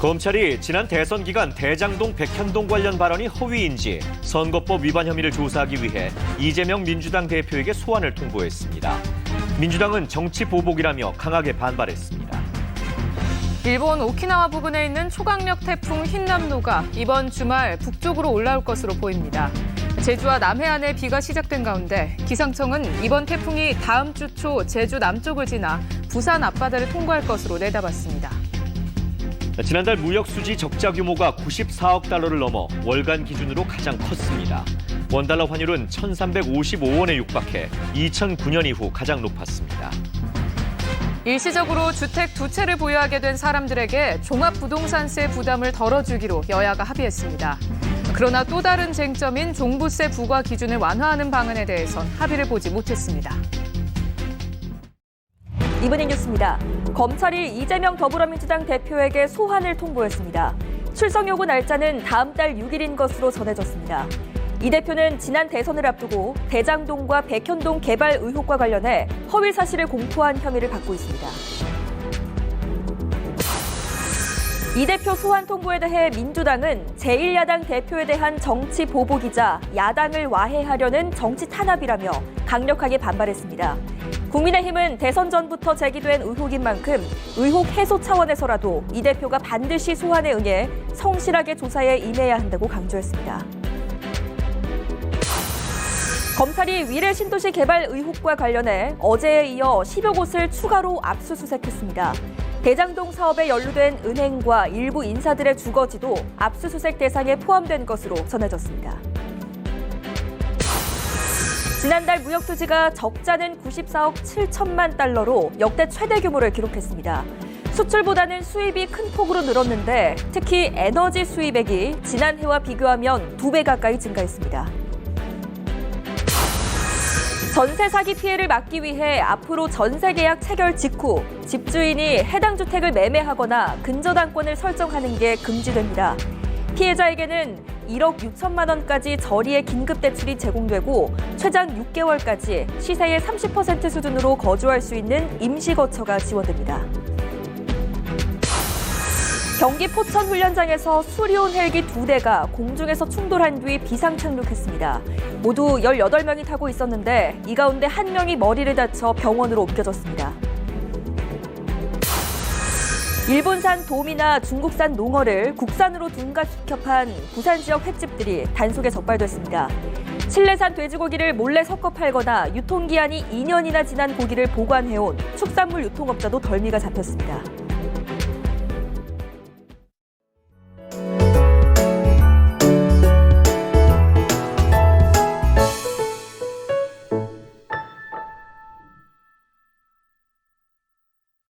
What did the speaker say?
검찰이 지난 대선 기간 대장동 백현동 관련 발언이 허위인지 선거법 위반 혐의를 조사하기 위해 이재명 민주당 대표에게 소환을 통보했습니다. 민주당은 정치 보복이라며 강하게 반발했습니다. 일본 오키나와 부근에 있는 초강력 태풍 흰남노가 이번 주말 북쪽으로 올라올 것으로 보입니다. 제주와 남해안에 비가 시작된 가운데 기상청은 이번 태풍이 다음 주 초 제주 남쪽을 지나 부산 앞바다를 통과할 것으로 내다봤습니다. 지난달 무역 수지 적자 규모가 94억 달러를 넘어 월간 기준으로 가장 컸습니다. 원달러 환율은 1,355원에 육박해 2009년 이후 가장 높았습니다. 일시적으로 주택 두 채를 보유하게 된 사람들에게 종합부동산세 부담을 덜어주기로 여야가 합의했습니다. 그러나 또 다른 쟁점인 종부세 부과 기준을 완화하는 방안에 대해선 합의를 보지 못했습니다. 이번의 뉴스입니다. 검찰이 이재명 더불어민주당 대표에게 소환을 통보했습니다. 출석 요구 날짜는 다음 달 6일인 것으로 전해졌습니다. 이 대표는 지난 대선을 앞두고 대장동과 백현동 개발 의혹과 관련해 허위 사실을 공표한 혐의를 받고 있습니다. 이 대표 소환 통보에 대해 민주당은 제1야당 대표에 대한 정치 보복이자 야당을 와해하려는 정치 탄압이라며 강력하게 반발했습니다. 국민의힘은 대선 전부터 제기된 의혹인 만큼 의혹 해소 차원에서라도 이 대표가 반드시 소환에 응해 성실하게 조사에 임해야 한다고 강조했습니다. 검찰이 위례 신도시 개발 의혹과 관련해 어제에 이어 10여 곳을 추가로 압수수색했습니다. 대장동 사업에 연루된 은행과 일부 인사들의 주거지도 압수수색 대상에 포함된 것으로 전해졌습니다. 지난달 무역수지가 적자는 94억 7천만 달러로 역대 최대 규모를 기록했습니다. 수출보다는 수입이 큰 폭으로 늘었는데 특히 에너지 수입액이 지난해와 비교하면 2배 가까이 증가했습니다. 전세 사기 피해를 막기 위해 앞으로 전세 계약 체결 직후 집주인이 해당 주택을 매매하거나 근저당권을 설정하는 게 금지됩니다. 피해자에게는 1억 6천만 원까지 저리의 긴급대출이 제공되고 최장 6개월까지 시세의 30% 수준으로 거주할 수 있는 임시거처가 지원됩니다. 경기 포천 훈련장에서 수리온 헬기 2대가 공중에서 충돌한 뒤 비상 착륙했습니다. 모두 18명이 타고 있었는데 이 가운데 1명이 머리를 다쳐 병원으로 옮겨졌습니다. 일본산 돔이나 중국산 농어를 국산으로 둔갑시켜 판 부산 지역 횟집들이 단속에 적발됐습니다. 칠레산 돼지고기를 몰래 섞어 팔거나 유통기한이 2년이나 지난 고기를 보관해온 축산물 유통업자도 덜미가 잡혔습니다.